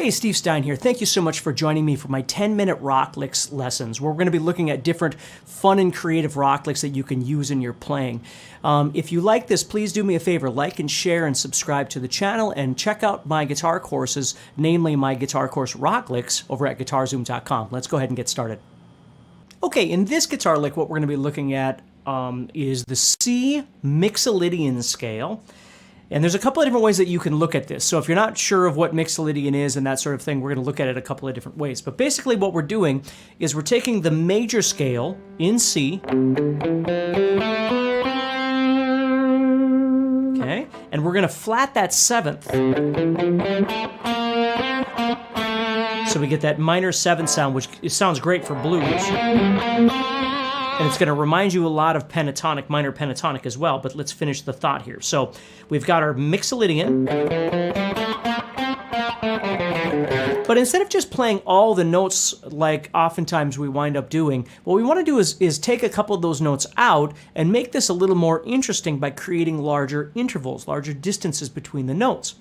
Hey, Steve Stine here. Thank you so much for joining me for my 10-minute rock licks lessons, where we're going to be looking at different fun and creative rock licks that you can use in your playing. If you like this, please do me a favor, like and share and subscribe to the channel, and check out my guitar courses, namely my guitar course Rock Licks, over at guitarzoom.com. Let's go ahead and get started. Okay, in this guitar lick, what we're going to be looking at is the C Mixolydian scale. And there's a couple of different ways that you can look at this. So if you're not sure of what Mixolydian is and that sort of thing, we're going to look at it a couple of different ways. But basically what we're doing is we're taking the major scale in C, okay, and we're going to flat that seventh. So we get that minor seventh sound, which sounds great for blues. And it's going to remind you a lot of pentatonic, minor pentatonic as well, but let's finish the thought here. So we've got our Mixolydian, but instead of just playing all the notes like oftentimes we wind up doing, what we want to do is take a couple of those notes out and make this a little more interesting by creating larger intervals, larger distances between the notes.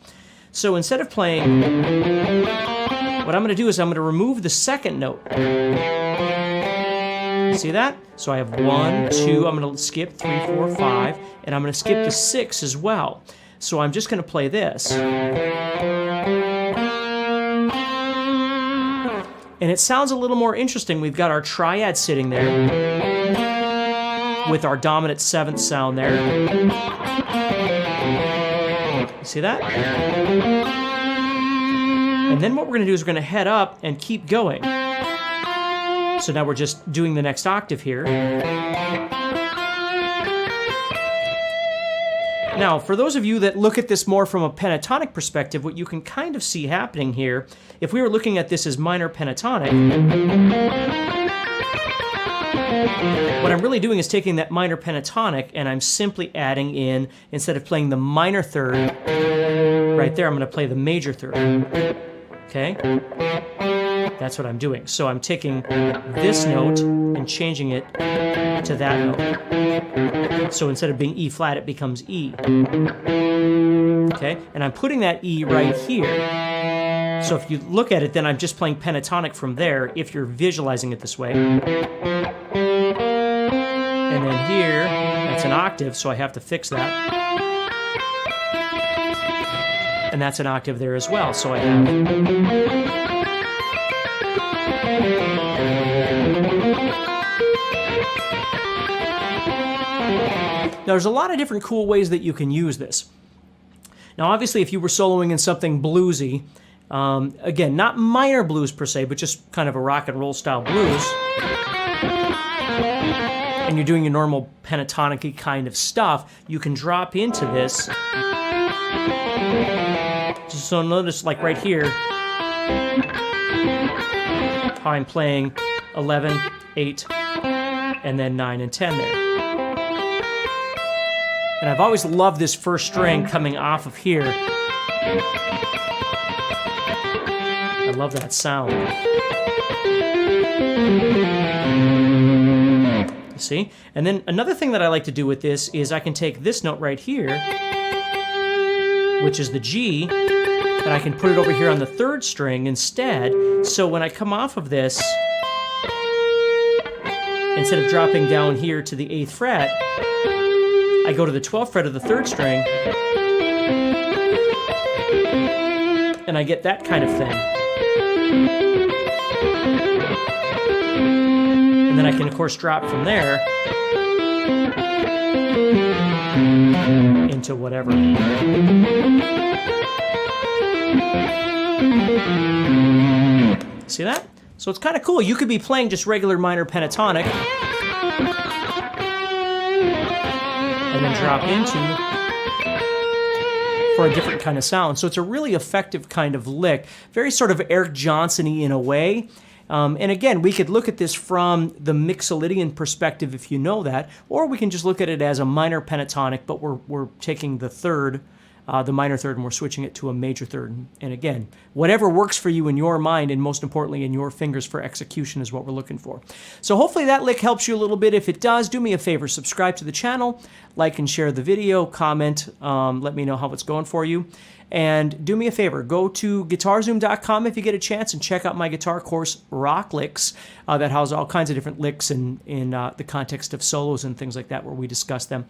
So instead of playing, what I'm going to do is I'm going to remove the second note. See that? So I have 1, 2, I'm going to skip 3, 4, 5, and I'm going to skip the 6 as well. So I'm just going to play this. And it sounds a little more interesting. We've got our triad sitting there with our dominant seventh sound there. You see that? And then what we're going to do is we're going to head up and keep going. So now we're just doing the next octave here. Now, for those of you that look at this more from a pentatonic perspective, what you can kind of see happening here, if we were looking at this as minor pentatonic, what I'm really doing is taking that minor pentatonic and I'm simply adding in, instead of playing the minor third, right there, I'm going to play the major third. Okay? That's what I'm doing. So I'm taking this note and changing it to that note. So instead of being E flat, it becomes E. Okay? And I'm putting that E right here. So if you look at it, then I'm just playing pentatonic from there, if you're visualizing it this way. And then here, that's an octave, so I have to fix that. And that's an octave there as well, so I have... Now, there's a lot of different cool ways that you can use this. Now, obviously, if you were soloing in something bluesy, again, not minor blues per se, but just kind of a rock and roll style blues, and you're doing your normal pentatonic-y kind of stuff, you can drop into this. So notice, like right here, how I'm playing 11, 8, and then 9 and 10 there. And I've always loved this first string coming off of here. I love that sound. You see? And then another thing that I like to do with this is I can take this note right here, which is the G, and I can put it over here on the third string instead. So when I come off of this, instead of dropping down here to the 8th fret, I go to the 12th fret of the third string, and I get that kind of thing. And then I can, of course, drop from there into whatever. See that? So it's kind of cool. You could be playing just regular minor pentatonic, and then drop into for a different kind of sound. So it's a really effective kind of lick, very sort of Eric Johnson-y in a way. And again, we could look at this from the Mixolydian perspective if you know that, or we can just look at it as a minor pentatonic, but we're taking the third the minor third, and we're switching it to a major third. And again, whatever works for you in your mind, and most importantly in your fingers for execution, is what we're looking for. So hopefully that lick helps you a little bit. If it does, do me a favor, subscribe to the channel, like and share the video, comment, let me know how it's going for you. And do me a favor, go to guitarzoom.com if you get a chance and check out my guitar course, Rock Licks, that houses all kinds of different licks in the context of solos and things like that where we discuss them.